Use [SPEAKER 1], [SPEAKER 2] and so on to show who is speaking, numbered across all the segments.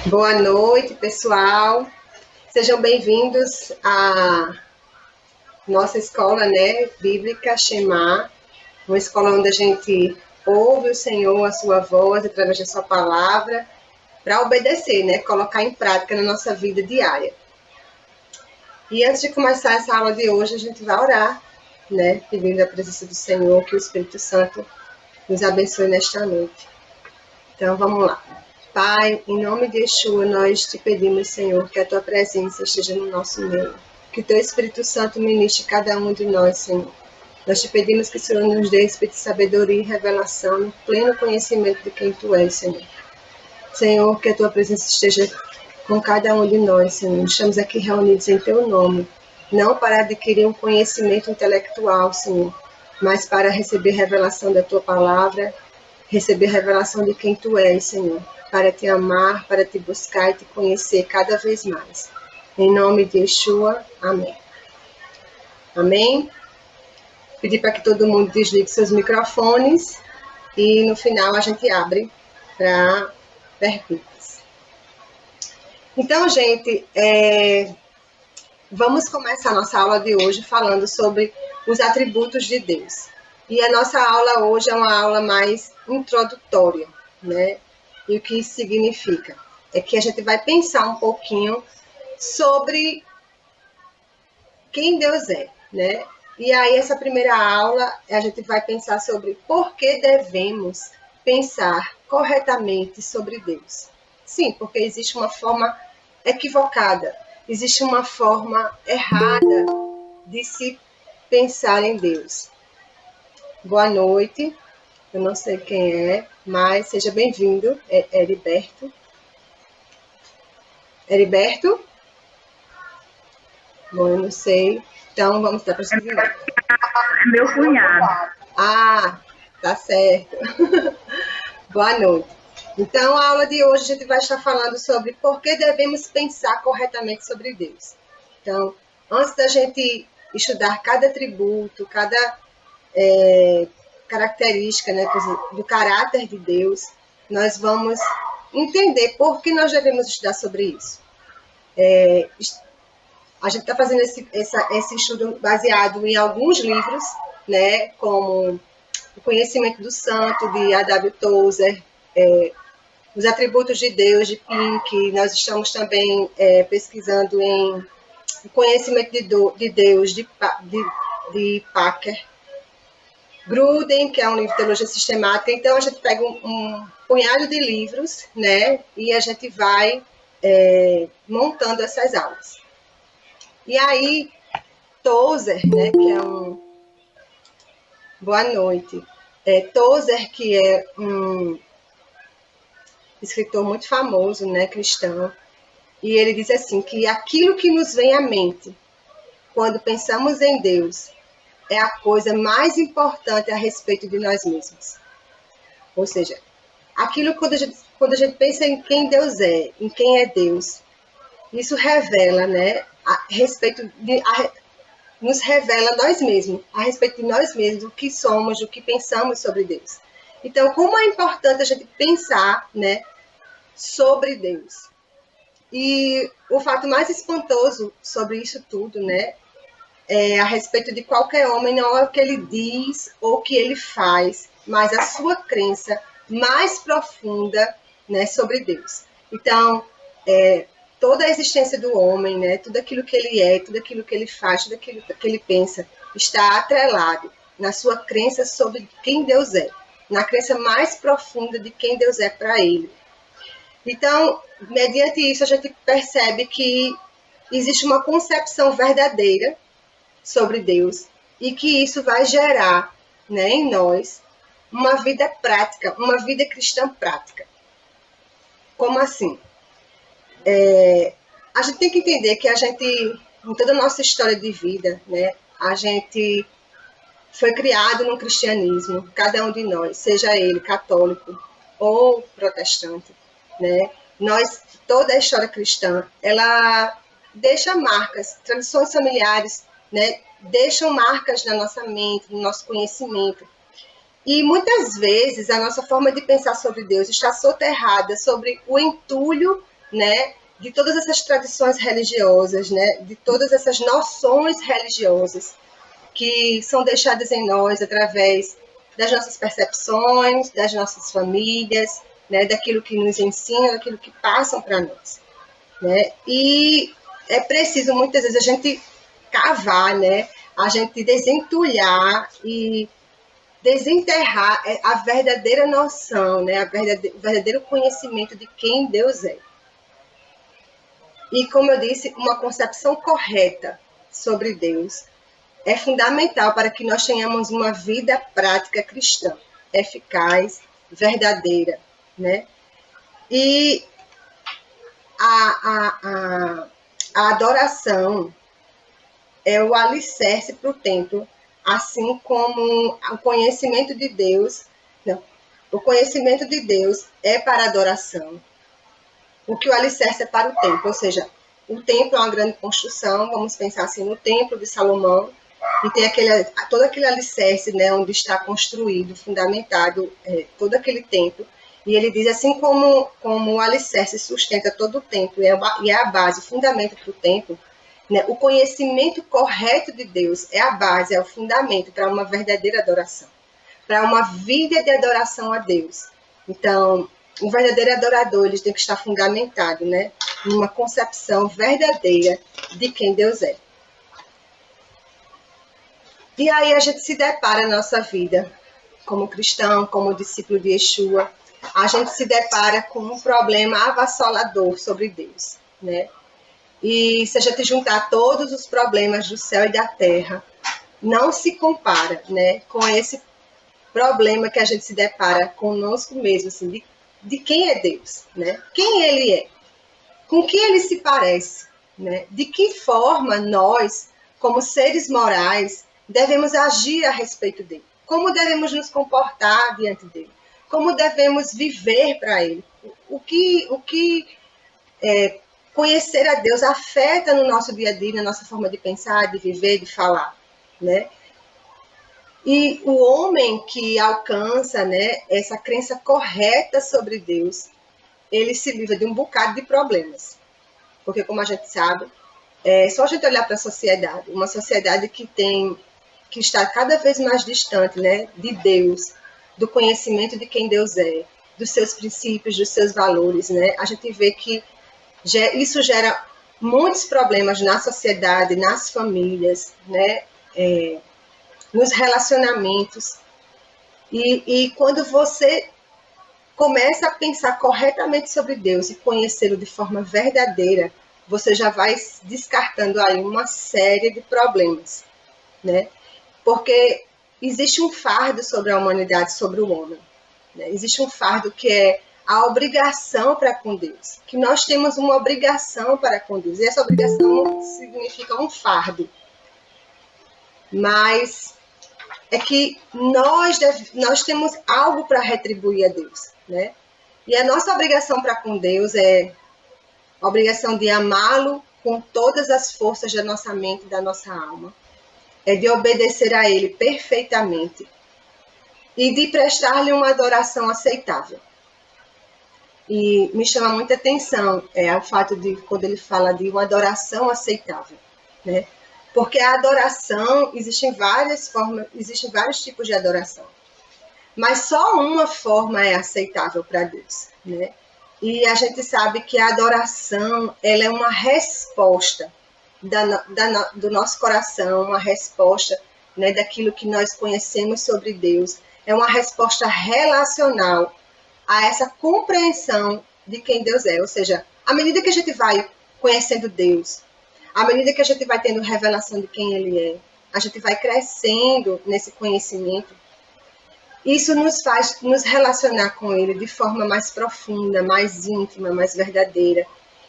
[SPEAKER 1] Boa noite, pessoal. Sejam bem-vindos à nossa escola, bíblica Shema, uma escola onde a gente ouve o Senhor, a sua voz, através da sua palavra, para obedecer, colocar em prática na nossa vida diária. E antes de começar essa aula de hoje, a gente vai orar, pedindo a presença do Senhor, que o Espírito Santo nos abençoe nesta noite. Então, vamos lá. Pai, em nome de Yeshua, nós te pedimos, Senhor, que a tua presença esteja no nosso meio. Que o teu Espírito Santo ministre cada um de nós, Senhor. Nós te pedimos que o Senhor nos dê espírito de sabedoria e revelação, no pleno conhecimento de quem tu és, Senhor. Senhor, que a tua presença esteja com cada um de nós, Senhor. Estamos aqui reunidos em teu nome, não para adquirir um conhecimento intelectual, Senhor, mas para receber revelação da tua palavra, receber revelação de quem tu és, Senhor, para te amar, para te buscar e te conhecer cada vez mais. Em nome de Yeshua, amém. Amém? Pedir para que todo mundo desligue seus microfones e no final a gente abre para perguntas. Então, gente, vamos começar a nossa aula de hoje falando sobre os atributos de Deus. E a nossa aula hoje é uma aula mais introdutória, E o que isso significa? É que a gente vai pensar um pouquinho sobre quem Deus é, E aí, essa primeira aula, a gente vai pensar sobre por que devemos pensar corretamente sobre Deus. Sim, porque existe uma forma equivocada, existe uma forma errada de se pensar em Deus. Boa noite, eu não sei quem é, mas seja bem-vindo, é Heriberto. Heriberto? Bom, eu não sei, então vamos dar para os
[SPEAKER 2] É meu cunhado.
[SPEAKER 1] Ah, tá certo. Boa noite. Então, a aula de hoje a gente vai estar falando sobre por que devemos pensar corretamente sobre Deus. Então, antes da gente estudar cada atributo, cada característica do caráter de Deus, nós vamos entender por que nós devemos estudar sobre isso. A gente está fazendo esse estudo baseado em alguns livros, como O Conhecimento do Santo, de A.W. Tozer, Os Atributos de Deus, de Pink. Nós estamos também pesquisando em O Conhecimento de Deus, de Packer. Gruden, que é um livro de teologia sistemática. Então, a gente pega um punhado de livros, e a gente vai montando essas aulas. E aí, Tozer, que é um... Boa noite. Tozer, que é um escritor muito famoso, cristão, e ele diz assim, que aquilo que nos vem à mente quando pensamos em Deus é a coisa mais importante a respeito de nós mesmos. Ou seja, aquilo quando a gente pensa em quem Deus é, em quem é Deus, isso revela, nos revela nós mesmos, a respeito de nós mesmos, o que somos, o que pensamos sobre Deus. Então, como é importante a gente pensar, sobre Deus. E o fato mais espantoso sobre isso tudo, a respeito de qualquer homem, não é o que ele diz ou o que ele faz, mas a sua crença mais profunda, sobre Deus. Então, toda a existência do homem, tudo aquilo que ele é, tudo aquilo que ele faz, tudo aquilo que ele pensa, está atrelado na sua crença sobre quem Deus é, na crença mais profunda de quem Deus é para ele. Então, mediante isso, a gente percebe que existe uma concepção verdadeira sobre Deus e que isso vai gerar, em nós uma vida prática, uma vida cristã prática. Como assim? A gente tem que entender que a gente, em toda a nossa história de vida, a gente foi criado no cristianismo, cada um de nós, seja ele católico ou protestante, toda a história cristã, ela deixa marcas, tradições familiares, deixam marcas na nossa mente, no nosso conhecimento. E muitas vezes a nossa forma de pensar sobre Deus está soterrada sobre o entulho né, de todas essas tradições religiosas, né, de todas essas noções religiosas que são deixadas em nós através das nossas percepções, das nossas famílias, né, daquilo que nos ensinam, daquilo que passam para nós, né? E é preciso muitas vezes a gente cavar, né, a gente desentulhar e desenterrar a verdadeira noção, né, o verdadeiro conhecimento de quem Deus é. E, como eu disse, uma concepção correta sobre Deus é fundamental para que nós tenhamos uma vida prática cristã, eficaz, verdadeira, né? E a adoração é o alicerce para o templo, assim como o conhecimento de Deus. Não, o conhecimento de Deus é para a adoração, o que o alicerce é para o templo, ou seja, o templo é uma grande construção, vamos pensar assim no templo de Salomão, e tem todo aquele alicerce, né, onde está construído, fundamentado todo aquele templo. E ele diz assim como o alicerce sustenta todo o templo e é a base, o fundamento para o templo, né, o conhecimento correto de Deus é a base, é o fundamento para uma verdadeira adoração, para uma vida de adoração a Deus. Então, o verdadeiro adorador ele tem que estar fundamentado, né, numa concepção verdadeira de quem Deus é. E aí a gente se depara na nossa vida, como cristão, como discípulo de Yeshua, a gente se depara com um problema avassalador sobre Deus, né? E se a gente juntar todos os problemas do céu e da terra, não se compara, né, com esse problema que a gente se depara conosco mesmo, assim, de quem é Deus, né? Quem Ele é, com que Ele se parece, né? De que forma nós, como seres morais, devemos agir a respeito dele, como devemos nos comportar diante dele, como devemos viver para ele, o que conhecer a Deus afeta no nosso dia a dia, na nossa forma de pensar, de viver, de falar, né? E o homem que alcança, né, essa crença correta sobre Deus, ele se livra de um bocado de problemas. Porque, como a gente sabe, é só a gente olhar para a sociedade, uma sociedade que está cada vez mais distante, né, de Deus, do conhecimento de quem Deus é, dos seus princípios, dos seus valores, né? A gente vê que isso gera muitos problemas na sociedade, nas famílias, né? Nos relacionamentos. E quando você começa a pensar corretamente sobre Deus e conhecê-lo de forma verdadeira, você já vai descartando aí uma série de problemas, né? Porque existe um fardo sobre a humanidade, sobre o homem, né? Existe um fardo que é a obrigação para com Deus, que nós temos uma obrigação para com Deus, e essa obrigação significa um fardo, mas é que nós temos algo para retribuir a Deus, né? E a nossa obrigação para com Deus é a obrigação de amá-lo com todas as forças da nossa mente e da nossa alma, é de obedecer a Ele perfeitamente e de prestar-lhe uma adoração aceitável. E me chama muita atenção o fato de quando ele fala de uma adoração aceitável, né? Porque a adoração, existem várias formas, existem vários tipos de adoração. Mas só uma forma é aceitável para Deus, né? E a gente sabe que a adoração, ela é uma resposta do nosso coração, uma resposta, né, daquilo que nós conhecemos sobre Deus. É uma resposta relacional a essa compreensão de quem Deus é. Ou seja, à medida que a gente vai conhecendo Deus, à medida que a gente vai tendo revelação de quem Ele é, a gente vai crescendo nesse conhecimento, isso nos faz nos relacionar com Ele de forma mais profunda, mais íntima, mais verdadeira.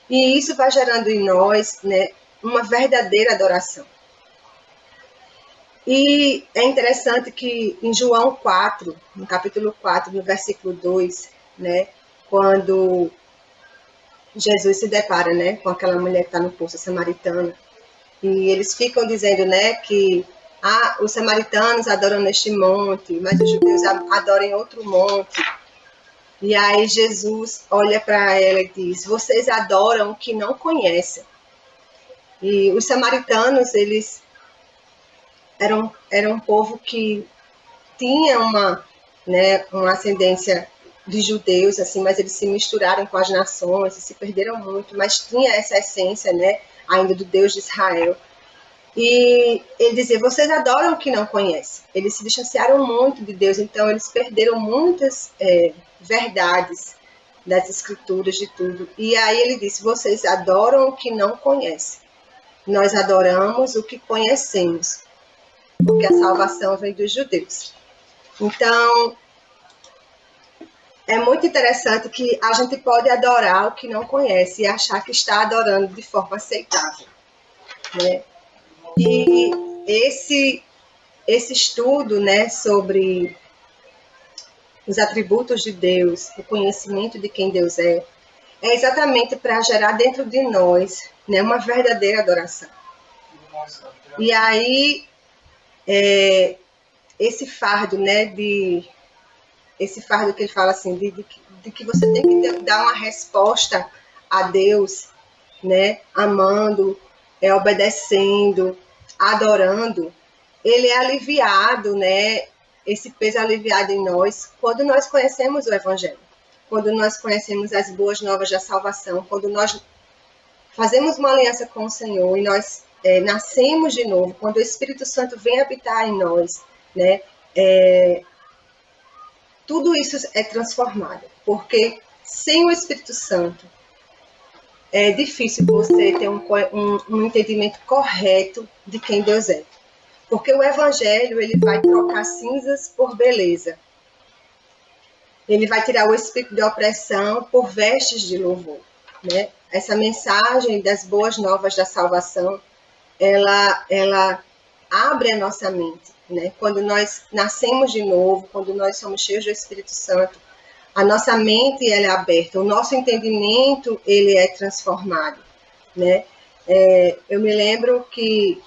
[SPEAKER 1] E isso vai gerando em nós, né, uma verdadeira adoração. E é interessante que em João 4, no capítulo 4, no versículo 2, né, quando Jesus se depara, né, com aquela mulher que está no poço samaritana, e eles ficam dizendo, né, que os samaritanos adoram neste monte, mas os judeus adoram em outro monte. E aí Jesus olha para ela e diz: vocês adoram o que não conhecem. E os samaritanos, eles eram um povo que tinha uma ascendência de judeus, assim, mas eles se misturaram com as nações e se perderam muito, mas tinha essa essência, né, ainda do Deus de Israel. E ele dizia: vocês adoram o que não conhecem. Eles se distanciaram muito de Deus, então eles perderam muitas verdades das escrituras, de tudo. E aí ele disse: vocês adoram o que não conhecem. Nós adoramos o que conhecemos, porque a salvação vem dos judeus. Então, é muito interessante que a gente pode adorar o que não conhece e achar que está adorando de forma aceitável, né? E esse estudo, né, sobre os atributos de Deus, o conhecimento de quem Deus é exatamente para gerar dentro de nós, né, uma verdadeira adoração. E aí, esse fardo, né, esse fardo que ele fala assim, de que você tem que dar uma resposta a Deus, né, amando, obedecendo, adorando, ele é aliviado, né, esse peso é aliviado em nós quando nós conhecemos o Evangelho, quando nós conhecemos as boas novas da salvação, quando nós fazemos uma aliança com o Senhor e nós nascemos de novo, quando o Espírito Santo vem habitar em nós, né, tudo isso é transformado, porque sem o Espírito Santo é difícil você ter um entendimento correto de quem Deus é. Porque o Evangelho, ele vai trocar cinzas por beleza. Ele vai tirar o espírito de opressão por vestes de louvor, né? Essa mensagem das boas novas da salvação, ela abre a nossa mente, né? Quando nós nascemos de novo, quando nós somos cheios do Espírito Santo, a nossa mente ela é aberta, o nosso entendimento ele é transformado, né? Eu me lembro que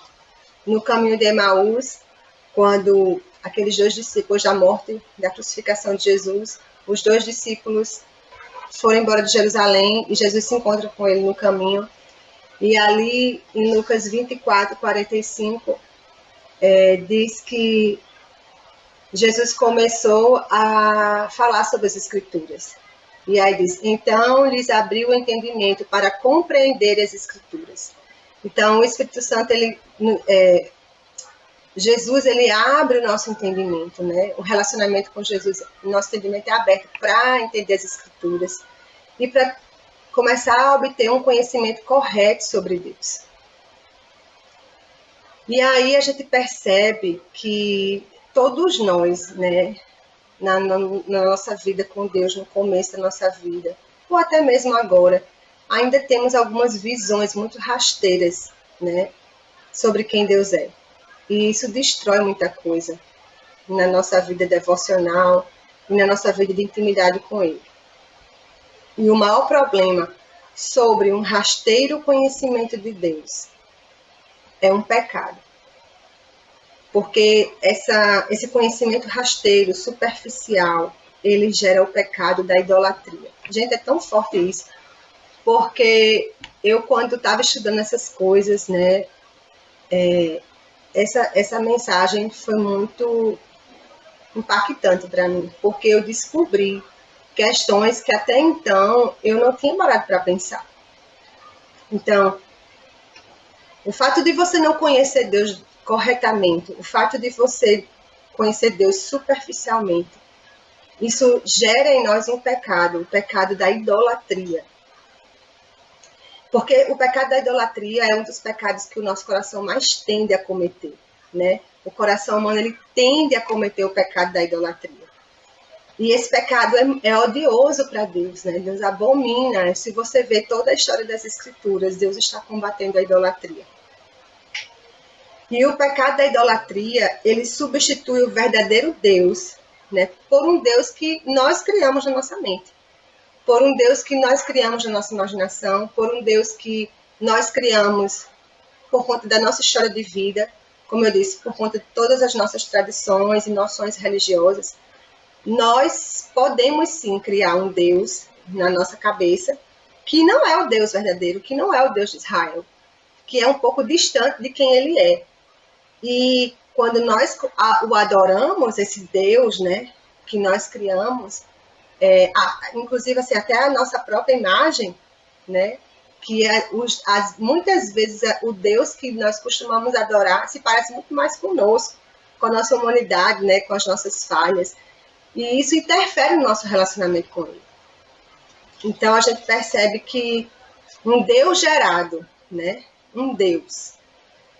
[SPEAKER 1] no caminho de Emaús, quando aqueles 2 discípulos da morte, da crucificação de Jesus, os 2 discípulos foram embora de Jerusalém e Jesus se encontra com ele no caminho. E ali, em Lucas 24, 45, diz que Jesus começou a falar sobre as Escrituras. E aí diz: então lhes abriu o entendimento para compreender as Escrituras. Então, o Espírito Santo, Jesus, ele abre o nosso entendimento, né? O relacionamento com Jesus, o nosso entendimento é aberto para entender as Escrituras e para começar a obter um conhecimento correto sobre Deus. E aí a gente percebe que todos nós, né, na nossa vida com Deus, no começo da nossa vida, ou até mesmo agora, ainda temos algumas visões muito rasteiras, né, sobre quem Deus é. E isso destrói muita coisa na nossa vida devocional e na nossa vida de intimidade com Ele. E o maior problema sobre um rasteiro conhecimento de Deus é um pecado. Porque esse conhecimento rasteiro, superficial, ele gera o pecado da idolatria. Gente, é tão forte isso, porque eu, quando estava estudando essas coisas, né, essa mensagem foi muito impactante para mim, porque eu descobri questões que até então eu não tinha parado para pensar. Então, o fato de você não conhecer Deus corretamente, o fato de você conhecer Deus superficialmente, isso gera em nós um pecado, o pecado da idolatria. Porque o pecado da idolatria é um dos pecados que o nosso coração mais tende a cometer, né? O coração humano, ele tende a cometer o pecado da idolatria. E esse pecado é odioso para Deus, né? Deus abomina. Se você vê toda a história das Escrituras, Deus está combatendo a idolatria. E o pecado da idolatria, ele substitui o verdadeiro Deus, né, por um Deus que nós criamos na nossa mente. Por um Deus que nós criamos na nossa imaginação, por um Deus que nós criamos por conta da nossa história de vida, como eu disse, por conta de todas as nossas tradições e noções religiosas. nós podemos sim criar um Deus na nossa cabeça que não é o Deus verdadeiro, que não é o Deus de Israel, que é um pouco distante de quem ele é. E quando nós o adoramos, esse Deus, né, que nós criamos, inclusive assim, até a nossa própria imagem, né, que muitas vezes o Deus que nós costumamos adorar se parece muito mais conosco, com a nossa humanidade, né, com as nossas falhas. E isso interfere no nosso relacionamento com ele. Então a gente percebe que um Deus gerado, né, um Deus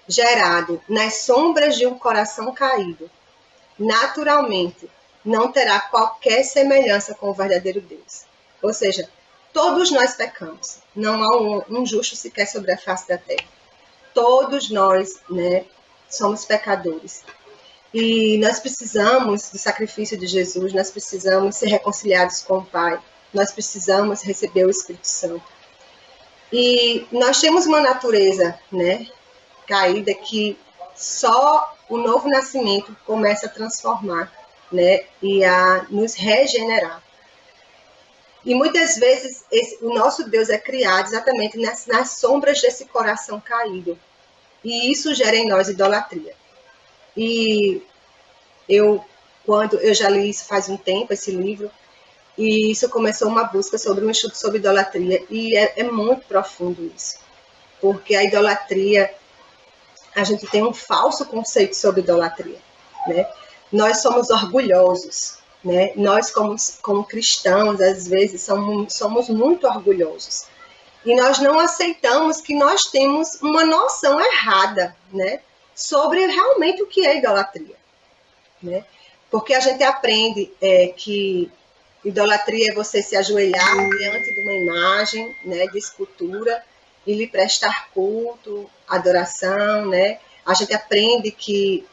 [SPEAKER 1] gerado nas sombras de um coração caído, naturalmente não terá qualquer semelhança com o verdadeiro Deus. Ou seja, todos nós pecamos. Não há um justo sequer sobre a face da terra. Todos nós, né, somos pecadores. E nós precisamos do sacrifício de Jesus, nós precisamos ser reconciliados com o Pai, nós precisamos receber o Espírito Santo. E nós temos uma natureza, né, caída que só o novo nascimento começa a transformar, né, e a nos regenerar. E muitas vezes o nosso Deus é criado exatamente nas sombras desse coração caído. E isso gera em nós idolatria. E quando eu já li isso faz um tempo, esse livro, e isso começou uma busca sobre um estudo sobre idolatria, e é muito profundo isso. Porque a idolatria, a gente tem um falso conceito sobre idolatria, né? Nós somos orgulhosos, né? Nós, como cristãos, às vezes, somos muito orgulhosos. E nós não aceitamos que nós temos uma noção errada, né, sobre realmente o que é idolatria, né? Porque a gente aprende que idolatria é você se ajoelhar diante de uma imagem, né, de escultura e lhe prestar culto, adoração, né? A gente aprende que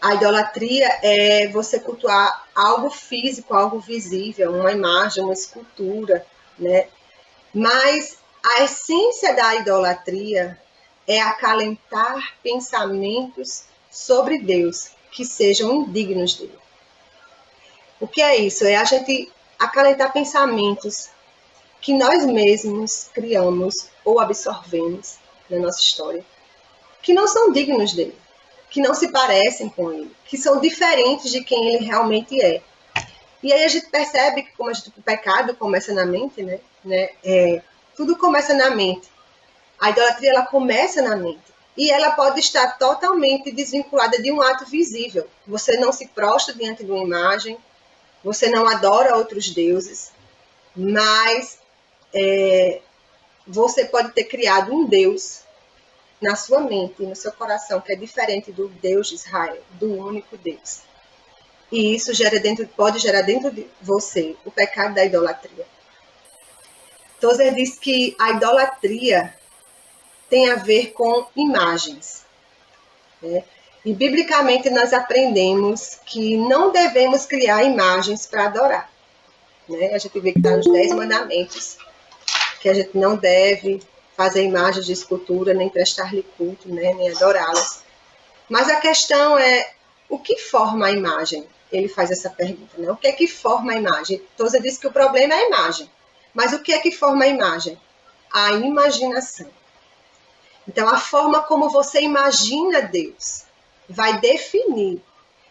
[SPEAKER 1] a idolatria é você cultuar algo físico, algo visível, uma imagem, uma escultura, né? Mas a essência da idolatria é acalentar pensamentos sobre Deus que sejam indignos dele. O que é isso? É a gente acalentar pensamentos que nós mesmos criamos ou absorvemos na nossa história, que não são dignos dele, que não se parecem com ele, que são diferentes de quem ele realmente é. E aí a gente percebe que como o pecado começa na mente, né? Tudo começa na mente. A idolatria, ela começa na mente. E ela pode estar totalmente desvinculada de um ato visível. Você não se prostra diante de uma imagem, você não adora outros deuses, mas você pode ter criado um Deus na sua mente, no seu coração, que é diferente do Deus de Israel, do único Deus. E isso pode gerar dentro de você o pecado da idolatria. Tozer diz que a idolatria tem a ver com imagens, né? E biblicamente nós aprendemos que não devemos criar imagens para adorar, né? A gente vê que está nos 10 mandamentos, que a gente não deve fazer imagens de escultura, nem prestar-lhe culto, né? Nem adorá-las. Mas a questão é, o que forma a imagem? Ele faz essa pergunta, né? O que é que forma a imagem? Tozer diz que o problema é a imagem. Mas o que é que forma a imagem? A imaginação. Então, a forma como você imagina Deus vai definir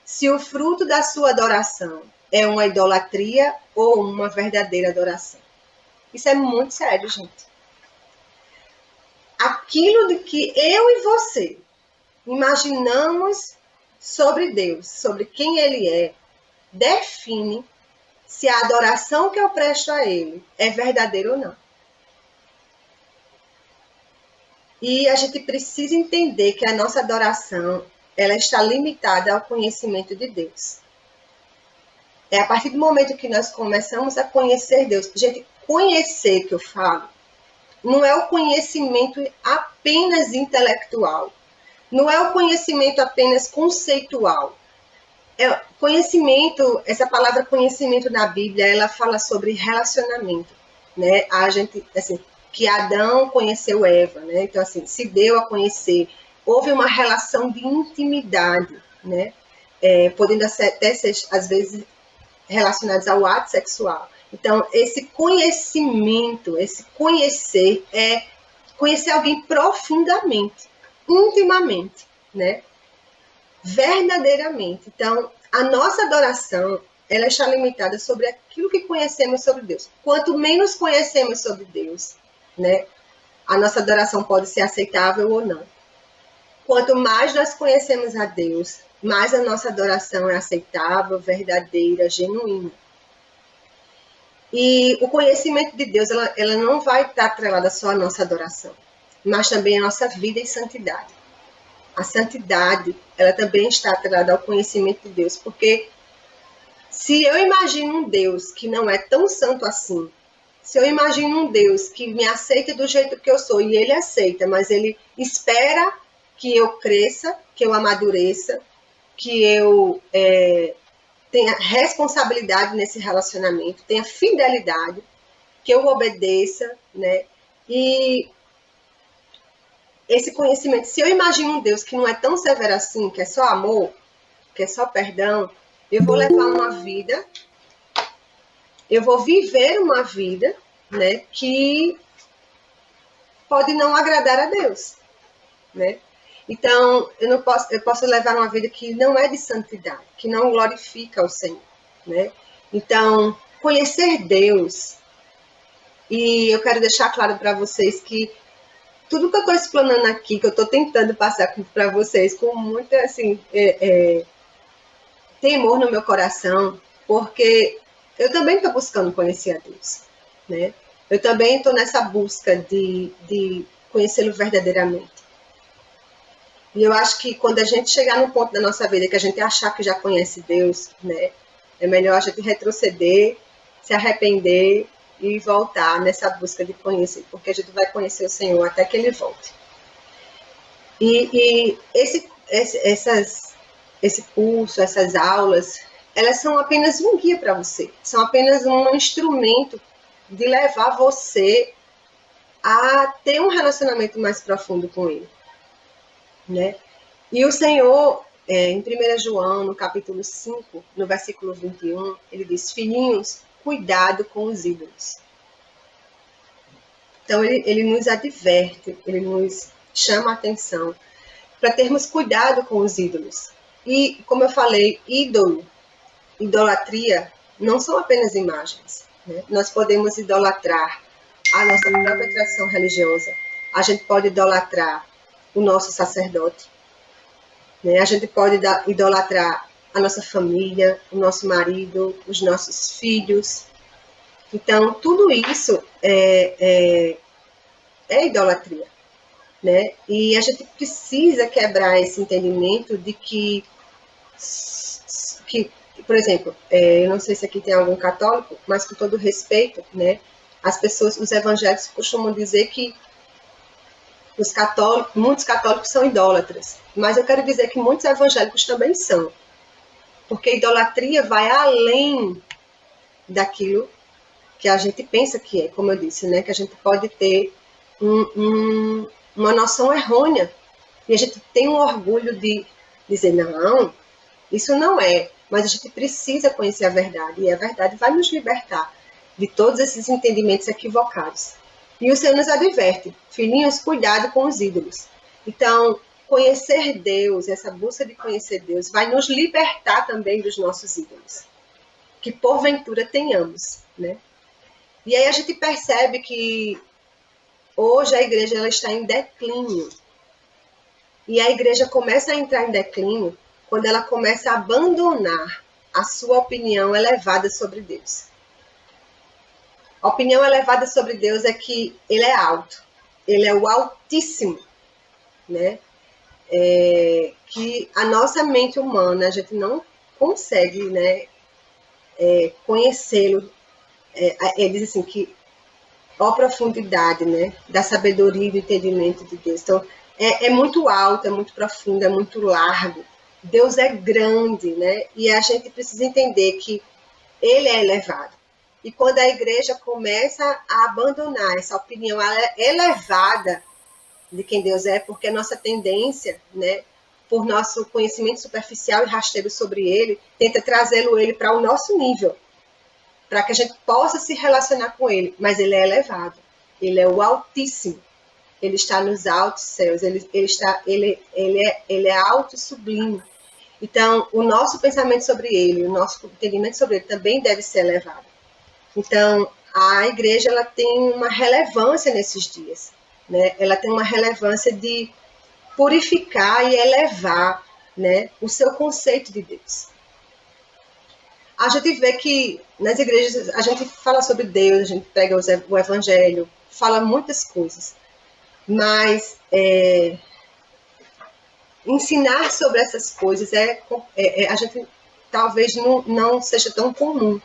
[SPEAKER 1] se o fruto da sua adoração é uma idolatria ou uma verdadeira adoração. Isso é muito sério, gente. Aquilo de que eu e você imaginamos sobre Deus, sobre quem Ele é, define se a adoração que eu presto a Ele é verdadeira ou não. E a gente precisa entender que a nossa adoração, ela está limitada ao conhecimento de Deus. É a partir do momento que nós começamos a conhecer Deus. Gente, conhecer que eu falo, não é o conhecimento apenas intelectual. Não é o conhecimento apenas conceitual. Conhecimento, essa palavra conhecimento na Bíblia, ela fala sobre relacionamento, né? A gente, assim, que Adão conheceu Eva, né? Então, assim, se deu a conhecer, houve uma relação de intimidade, né? podendo até ser, às vezes, relacionados ao ato sexual. Então, esse conhecimento, esse conhecer é conhecer alguém profundamente, intimamente, né? Verdadeiramente. Então, a nossa adoração, ela está limitada sobre aquilo que conhecemos sobre Deus. Quanto menos conhecemos sobre Deus, né, a nossa adoração pode ser aceitável ou não. Quanto mais nós conhecemos a Deus, mais a nossa adoração é aceitável, verdadeira, genuína. E o conhecimento de Deus, ela não vai estar atrelada só à nossa adoração, mas também à nossa vida em santidade. A santidade, ela também está atrelada ao conhecimento de Deus, porque se eu imagino um Deus que não é tão santo assim, se eu imagino um Deus que me aceita do jeito que eu sou, e ele aceita, mas ele espera que eu cresça, que eu amadureça, que eu tenha responsabilidade nesse relacionamento, tenha fidelidade, que eu obedeça, né? E esse conhecimento, se eu imagino um Deus que não é tão severo assim, que é só amor, que é só perdão, eu vou levar uma vida, eu vou viver uma vida, né, que pode não agradar a Deus, né? Então, eu posso levar uma vida que não é de santidade, que não glorifica o Senhor, né? Então, conhecer Deus, e eu quero deixar claro para vocês que tudo que eu estou explanando aqui, que eu estou tentando passar para vocês com muita, assim, temor no meu coração, porque eu também estou buscando conhecer a Deus, né? Eu também estou nessa busca de conhecê-lo verdadeiramente. E eu acho que quando a gente chegar num ponto da nossa vida que a gente achar que já conhece Deus, né, é melhor a gente retroceder, se arrepender e voltar nessa busca de conhecer, porque a gente vai conhecer o Senhor até que Ele volte. E esse curso, essas aulas, elas são apenas um guia para você, são apenas um instrumento de levar você a ter um relacionamento mais profundo com Ele, né? E o Senhor, em 1 João, no capítulo 5, no versículo 21, ele diz: filhinhos, cuidado com os ídolos. Então, ele nos adverte, ele nos chama a atenção para termos cuidado com os ídolos. E, como eu falei, idolatria, não são apenas imagens, né? Nós podemos idolatrar a nossa própria tradição religiosa. A gente pode idolatrar o nosso sacerdote, né? A gente pode idolatrar a nossa família, o nosso marido, os nossos filhos. Então, tudo isso é idolatria, né? E a gente precisa quebrar esse entendimento de que por exemplo, eu não sei se aqui tem algum católico, mas com todo respeito, né? As pessoas, os evangélicos costumam dizer que muitos católicos são idólatras, mas eu quero dizer que muitos evangélicos também são, porque idolatria vai além daquilo que a gente pensa que é, como eu disse, né? Que a gente pode ter uma noção errônea e a gente tem um orgulho de dizer, não, isso não é, mas a gente precisa conhecer a verdade, e a verdade vai nos libertar de todos esses entendimentos equivocados. E o Senhor nos adverte, filhinhos, cuidado com os ídolos. Então, conhecer Deus, essa busca de conhecer Deus, vai nos libertar também dos nossos ídolos, que porventura tenhamos, né? E aí a gente percebe que hoje a igreja ela está em declínio. E a igreja começa a entrar em declínio quando ela começa a abandonar a sua opinião elevada sobre Deus. A opinião elevada sobre Deus é que ele é alto, ele é o Altíssimo, né? Que a nossa mente humana, a gente não consegue, né, conhecê-lo. Ele diz assim que a profundidade, né, da sabedoria e do entendimento de Deus. Então, é muito alto, é muito profundo, é muito largo. Deus é grande, né? E a gente precisa entender que ele é elevado. E quando a igreja começa a abandonar essa opinião elevada de quem Deus é, porque a nossa tendência, né, por nosso conhecimento superficial e rasteiro sobre ele, tenta trazê-lo ele para o nosso nível, para que a gente possa se relacionar com ele, mas ele é elevado, ele é o Altíssimo, ele está nos altos céus, ele é alto e sublime. Então, o nosso pensamento sobre ele, o nosso entendimento sobre ele também deve ser elevado. Então, a igreja ela tem uma relevância nesses dias, né? Ela tem uma relevância de purificar e elevar, né, o seu conceito de Deus. A gente vê que nas igrejas a gente fala sobre Deus, a gente prega o evangelho, fala muitas coisas, mas ensinar sobre essas coisas a gente talvez não seja tão comum,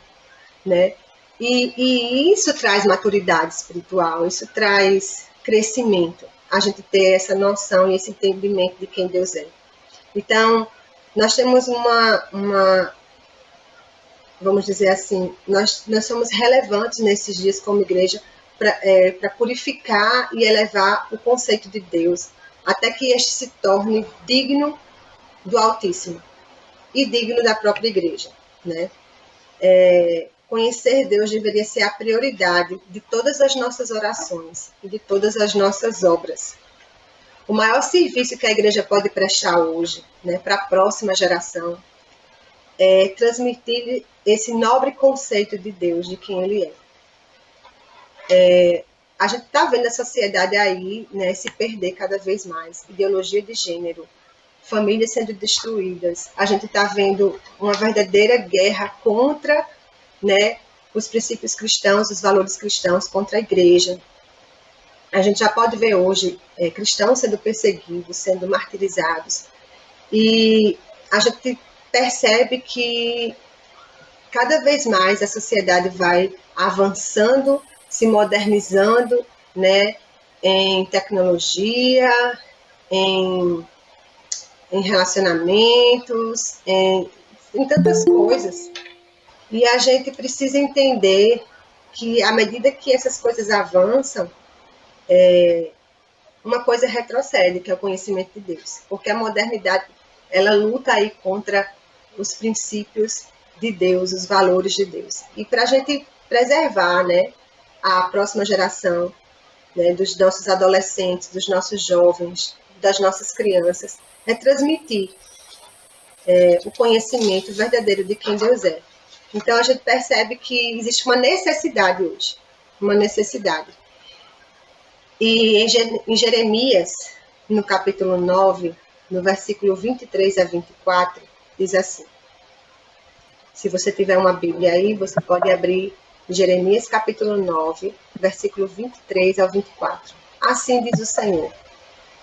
[SPEAKER 1] né? E isso traz maturidade espiritual, isso traz crescimento, a gente ter essa noção e esse entendimento de quem Deus é. Então, nós temos vamos dizer assim, nós somos relevantes nesses dias como igreja para purificar e elevar o conceito de Deus, até que este se torne digno do Altíssimo e digno da própria igreja, né? Conhecer Deus deveria ser a prioridade de todas as nossas orações e de todas as nossas obras. O maior serviço que a igreja pode prestar hoje, né, para a próxima geração, é transmitir esse nobre conceito de Deus, de quem Ele é. A gente está vendo a sociedade aí, né, se perder cada vez mais. Ideologia de gênero, famílias sendo destruídas. A gente está vendo uma verdadeira guerra contra, né, os princípios cristãos, os valores cristãos, contra a igreja. A gente já pode ver hoje cristãos sendo perseguidos, sendo martirizados. E a gente percebe que cada vez mais a sociedade vai avançando, se modernizando, né, em tecnologia, em relacionamentos, em tantas coisas. E a gente precisa entender que, à medida que essas coisas avançam, uma coisa retrocede, que é o conhecimento de Deus. Porque a modernidade, ela luta aí contra os princípios de Deus, os valores de Deus. E para a gente preservar, né, a próxima geração, né, dos nossos adolescentes, dos nossos jovens, das nossas crianças, é transmitir o conhecimento verdadeiro de quem Deus é. Então a gente percebe que existe uma necessidade hoje, uma necessidade. E em Jeremias, no capítulo 9, no versículo 23 a 24, diz assim: se você tiver uma Bíblia aí, você pode abrir Jeremias capítulo 9, versículo 23 ao 24. Assim diz o Senhor: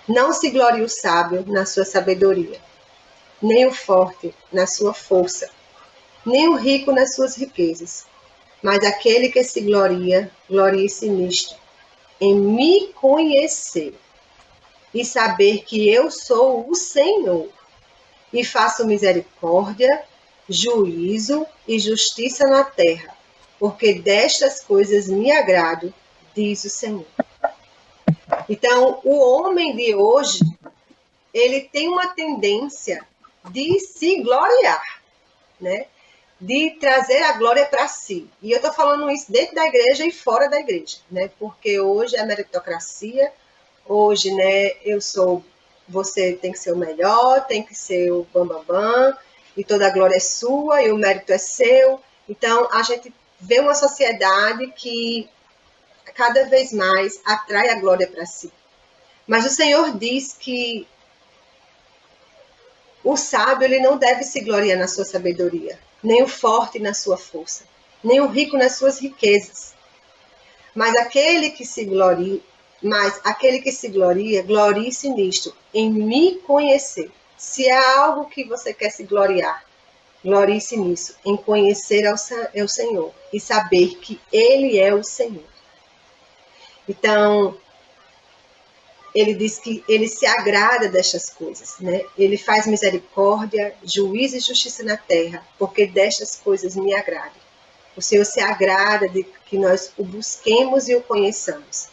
[SPEAKER 1] não se glorie o sábio na sua sabedoria, nem o forte na sua força, nem o rico nas suas riquezas, mas aquele que se gloria, glorie-se nisto, em me conhecer e saber que eu sou o Senhor, e faço misericórdia, juízo e justiça na terra, porque destas coisas me agrado, diz o Senhor. Então, o homem de hoje, ele tem uma tendência de se gloriar, né? De trazer a glória para si. E eu estou falando isso dentro da igreja e fora da igreja, né? Porque hoje é meritocracia, hoje, né, você tem que ser o melhor, tem que ser o bambambam, e toda a glória é sua, e o mérito é seu. Então, a gente vê uma sociedade que cada vez mais atrai a glória para si. Mas o Senhor diz que o sábio ele não deve se gloriar na sua sabedoria, nem o forte na sua força, nem o rico nas suas riquezas. Mas aquele que se gloria, glorie-se nisto, em me conhecer. Se há algo que você quer se gloriar, glorie-se nisso, em conhecer ao Senhor e saber que Ele é o Senhor. Então, ele diz que ele se agrada destas coisas, né? Ele faz misericórdia, juízo e justiça na terra, porque destas coisas me agrada. O Senhor se agrada de que nós o busquemos e o conheçamos.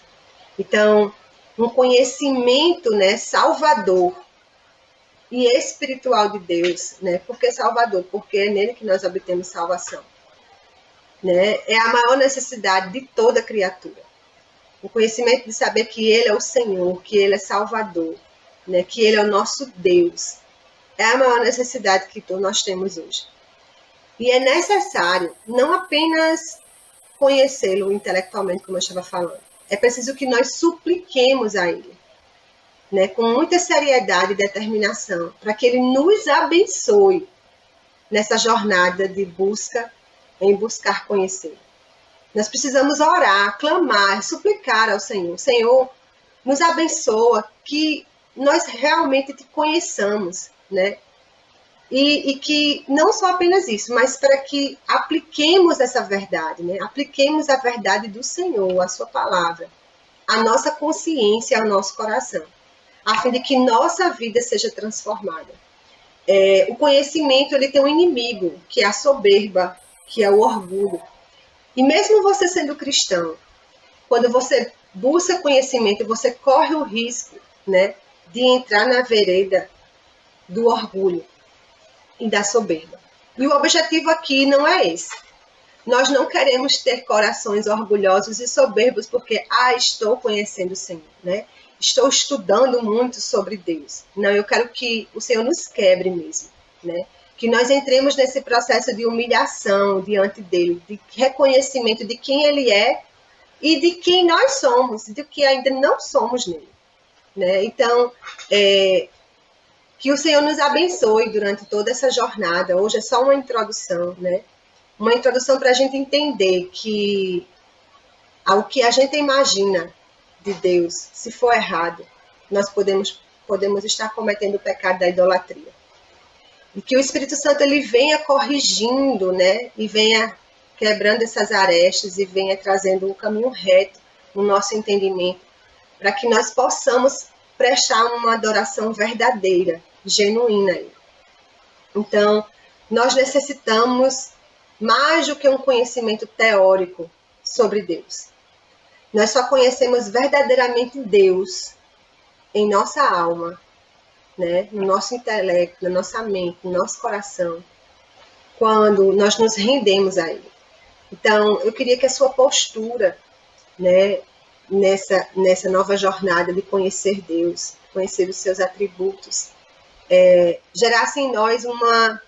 [SPEAKER 1] Então, um conhecimento, né, salvador, e espiritual de Deus, né? Por que Salvador? Porque é nele que nós obtemos salvação, né? É a maior necessidade de toda criatura. O conhecimento de saber que Ele é o Senhor, que Ele é Salvador, né? Que Ele é o nosso Deus, é a maior necessidade que nós temos hoje. E é necessário não apenas conhecê-lo intelectualmente, como eu estava falando. É preciso que nós supliquemos a Ele, né, com muita seriedade e determinação, para que Ele nos abençoe nessa jornada de busca, em buscar conhecer. Nós precisamos orar, clamar, suplicar ao Senhor. Senhor, nos abençoa, que nós realmente te conheçamos, né? E que não só apenas isso, mas para que apliquemos essa verdade, né? Apliquemos a verdade do Senhor, a sua palavra, a nossa consciência, ao nosso coração, a fim de que nossa vida seja transformada. O conhecimento, ele tem um inimigo, que é a soberba, que é o orgulho. E mesmo você sendo cristão, quando você busca conhecimento, você corre o risco, né, de entrar na vereda do orgulho e da soberba. E o objetivo aqui não é esse. Nós não queremos ter corações orgulhosos e soberbos porque, estou conhecendo o Senhor, né? Estou estudando muito sobre Deus. Não, eu quero que o Senhor nos quebre mesmo, né? Que nós entremos nesse processo de humilhação diante dele, de reconhecimento de quem ele é e de quem nós somos, de que ainda não somos nele, né? Então, que o Senhor nos abençoe durante toda essa jornada. Hoje é só uma introdução, né? Uma introdução para a gente entender que ao que a gente imagina de Deus, se for errado, nós podemos estar cometendo o pecado da idolatria. E que o Espírito Santo ele venha corrigindo, né? E venha quebrando essas arestas e venha trazendo um caminho reto no nosso entendimento, para que nós possamos prestar uma adoração verdadeira, genuína. Então, nós necessitamos mais do que um conhecimento teórico sobre Deus. Nós só conhecemos verdadeiramente Deus em nossa alma, né? No nosso intelecto, na nossa mente, no nosso coração, quando nós nos rendemos a Ele. Então, eu queria que a sua postura, né, nessa nova jornada de conhecer Deus, conhecer os seus atributos, gerasse em nós uma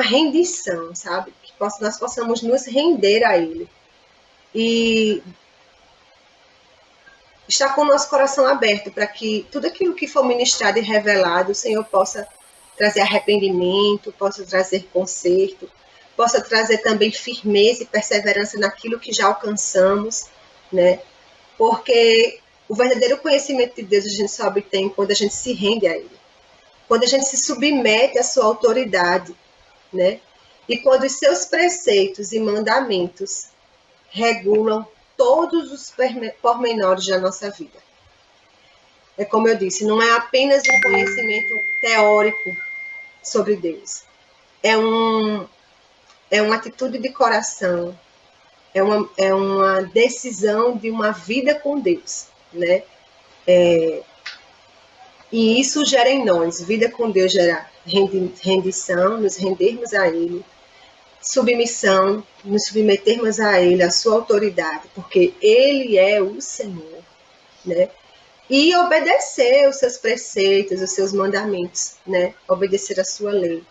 [SPEAKER 1] rendição, sabe? Que nós possamos nos render a Ele. E estar com o nosso coração aberto para que tudo aquilo que for ministrado e revelado, o Senhor possa trazer arrependimento, possa trazer conserto, possa trazer também firmeza e perseverança naquilo que já alcançamos, né? Porque o verdadeiro conhecimento de Deus a gente só obtém quando a gente se rende a Ele, quando a gente se submete à sua autoridade, né? E quando os seus preceitos e mandamentos regulam todos os pormenores da nossa vida. É como eu disse, não é apenas um conhecimento teórico sobre Deus. É uma atitude de coração, é uma decisão de uma vida com Deus, né? E isso gera em nós, vida com Deus gera rendição, nos rendermos a Ele, submissão, nos submetermos a Ele, a sua autoridade, porque Ele é o Senhor, né? E obedecer os seus preceitos, os seus mandamentos, né? Obedecer a sua lei.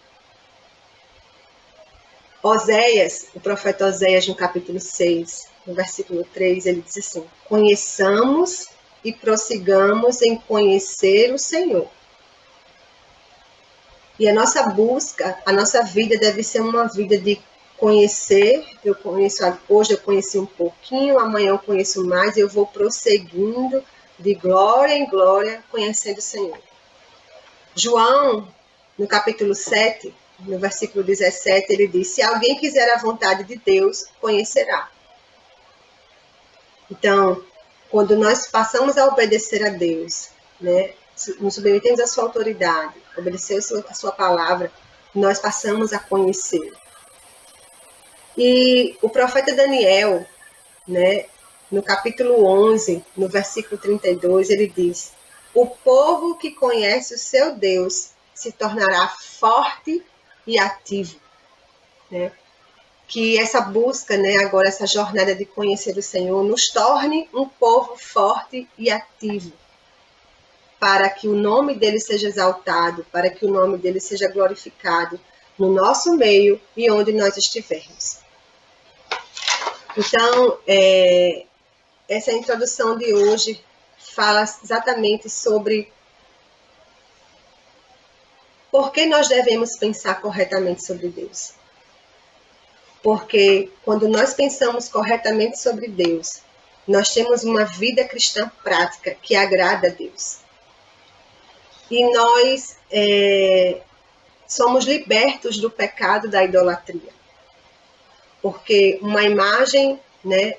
[SPEAKER 1] Oséias, o profeta Oséias, no capítulo 6, no versículo 3, ele diz assim: conheçamos e prossigamos em conhecer o Senhor. E a nossa busca, a nossa vida deve ser uma vida de conhecer. Hoje eu conheci um pouquinho, amanhã eu conheço mais, e eu vou prosseguindo de glória em glória, conhecendo o Senhor. João, no capítulo 7, no versículo 17, ele diz: se alguém quiser a vontade de Deus, conhecerá. Então, quando nós passamos a obedecer a Deus, né, nos submetemos à sua autoridade, obedecer a sua palavra, nós passamos a conhecer. E o profeta Daniel, né, no capítulo 11, no versículo 32, ele diz: o povo que conhece o seu Deus se tornará forte e ativo, né? Que essa busca, né, agora essa jornada de conhecer o Senhor, nos torne um povo forte e ativo, para que o nome dele seja exaltado, para que o nome dele seja glorificado no nosso meio e onde nós estivermos. Então, essa introdução de hoje fala exatamente sobre por que nós devemos pensar corretamente sobre Deus. Porque quando nós pensamos corretamente sobre Deus, nós temos uma vida cristã prática que agrada a Deus. E nós somos libertos do pecado da idolatria. Porque uma imagem, né,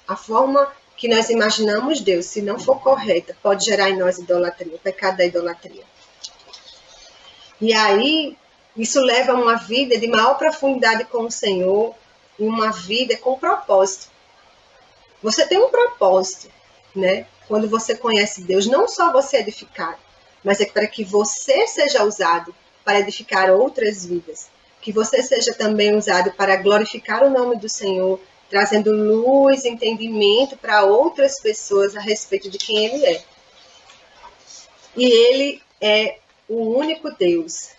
[SPEAKER 1] a forma que nós imaginamos Deus, se não for correta, pode gerar em nós idolatria, o pecado da idolatria. E aí, isso leva a uma vida de maior profundidade com o Senhor e uma vida com propósito. Você tem um propósito, né? Quando você conhece Deus, não só você edificar, mas é para que você seja usado para edificar outras vidas. Que você seja também usado para glorificar o nome do Senhor, trazendo luz, entendimento para outras pessoas a respeito de quem Ele é. E Ele é o único Deus.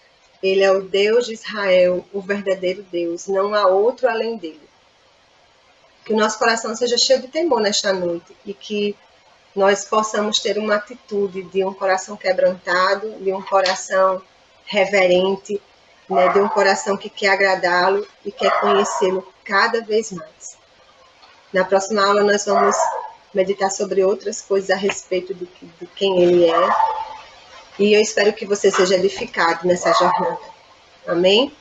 [SPEAKER 1] Ele é o Deus de Israel, o verdadeiro Deus. Não há outro além dele. Que o nosso coração seja cheio de temor nesta noite e que nós possamos ter uma atitude de um coração quebrantado, de um coração reverente, né, de um coração que quer agradá-lo e quer conhecê-lo cada vez mais. Na próxima aula nós vamos meditar sobre outras coisas a respeito de quem ele é. E eu espero que você seja edificado nessa jornada. Amém?